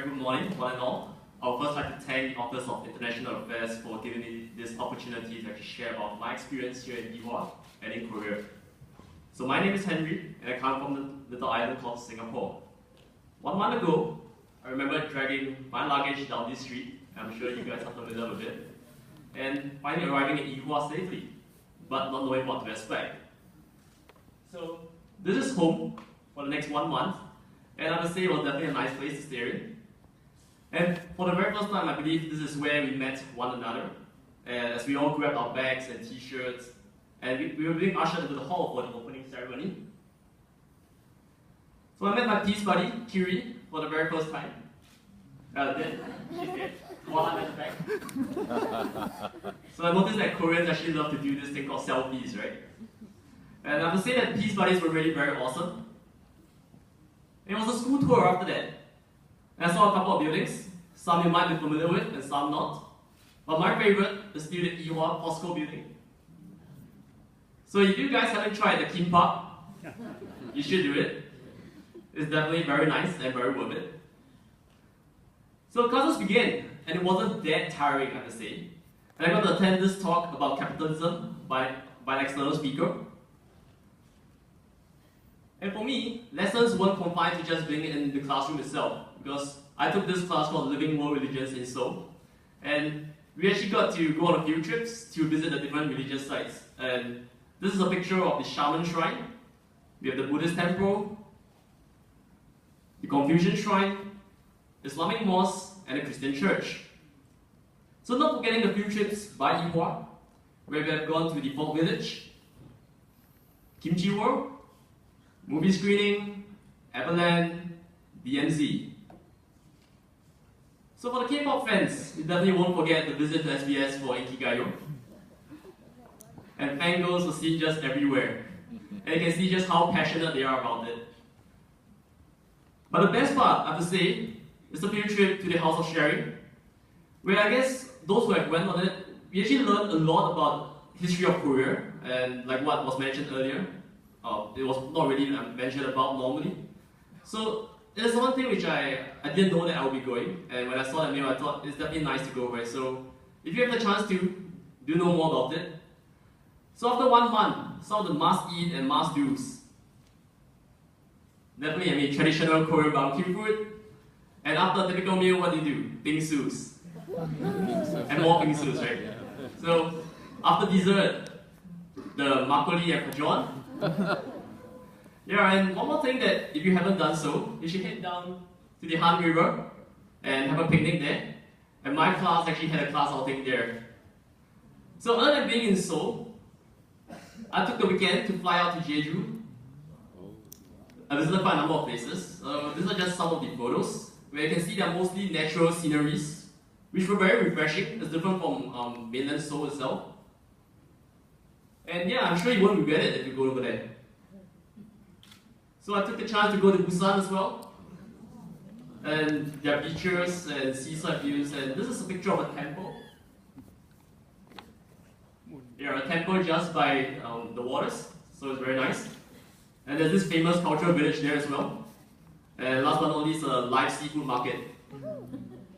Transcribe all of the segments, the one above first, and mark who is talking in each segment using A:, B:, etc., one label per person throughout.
A: very good morning, one and all. I would first like to thank the Office of International Affairs for giving me this opportunity to actually share about my experience here in Ewha and in Korea. So my name is Henry, and I come from the little island called Singapore. 1 month ago, I remember dragging my luggage down this street. I'm sure you guys are familiar with it. And finally arriving in Ewha safely, but not knowing what to expect. So this is home for the next 1 month, and I would say it was definitely a nice place to stay in. And for the very first time, I believe this is where we met one another, as we all grabbed our bags and t-shirts, and we were being ushered into the hall for the opening ceremony. So I met my peace buddy, Kiri, for the very first time. Then she's there, while I'm at the back. So I noticed that Koreans actually love to do this thing called selfies, right? And I have to say that peace buddies were really very awesome. It was a school tour after that. And I saw a couple of buildings, some you might be familiar with and some not. But my favorite is still the Ewha POSCO building. So if you guys haven't tried the kimbap, you should do it. It's definitely very nice and very worth it. So classes began, and it wasn't that tiring, I have to say. And I got to attend this talk about capitalism by an external speaker. And for me, lessons weren't confined to just being in the classroom itself, because I took this class called Living World Religions in Seoul, and we actually got to go on a few trips to visit the different religious sites. And this is a picture of the Shaman Shrine. We have the Buddhist temple, the Confucian Shrine, Islamic mosque, and the Christian church. So not forgetting the few trips by Ewha, where we have gone to the folk village, Kimchi World, movie screening, Everland, DMZ. So for the K-pop fans, you definitely won't forget the visit to SBS for Inkigayo. And fangirls were seen just everywhere. And you can see just how passionate they are about it. But the best part, I have to say, is the field trip to the House of Sharing, where I guess those who have went on it, we actually learned a lot about history of Korea, and like what was mentioned earlier, it was not really mentioned about normally. So there's one thing which I didn't know that I would be going, and when I saw the menu, I thought it's definitely nice to go, right? So if you have the chance to, do know more about it. So after 1 month, some of the must-eat and must-dos. Definitely, I mean, traditional Korean barbecue food. And after a typical meal, what do? Bingsus. And more bingsus, right? So after dessert, the makgeolli and pajeon. Yeah, and one more thing that if you haven't done so, you should head down to the Han River and have a picnic there. And my class actually had a class outing there. So other than being in Seoul, I took the weekend to fly out to Jeju. I visited quite a number of places. These are just some of the photos, where you can see they're mostly natural sceneries, which were very refreshing. It's different from mainland Seoul itself. And yeah, I'm sure you won't regret it if you go over there. So I took the chance to go to Busan as well. And there are beaches and seaside views, and this is a picture of a temple. Yeah, a temple just by the waters, so it's very nice. And there's this famous cultural village there as well. And last but not least, a live seafood market.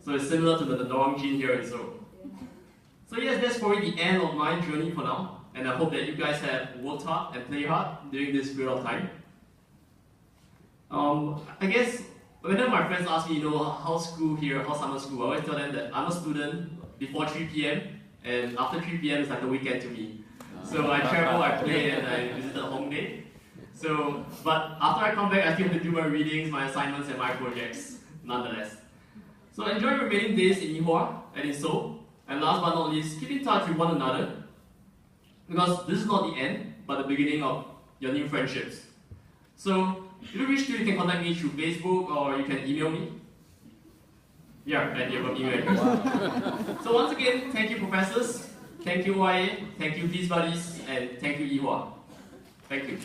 A: So it's similar to the Norongjin here in Seoul. So yes, that's probably the end of my journey for now. And I hope that you guys have worked hard and played hard during this period of time. I guess whenever my friends ask me, how's school here, how's summer school, I always tell them that I'm a student before 3 p.m. and after 3 p.m. is like a weekend to me. So I travel, I play, and I visit home day. So, but after I come back, I still have to do my readings, my assignments, and my projects, nonetheless. So enjoy your remaining days in Ewha and in Seoul. And last but not least, keep in touch with one another. Because this is not the end, but the beginning of your new friendships. So, if you wish to, you can contact me through Facebook or you can email me. Yeah, and you have an email address. So once again, thank you professors, thank you YA, thank you Peace Buddies, and thank you Ewha. Thank you.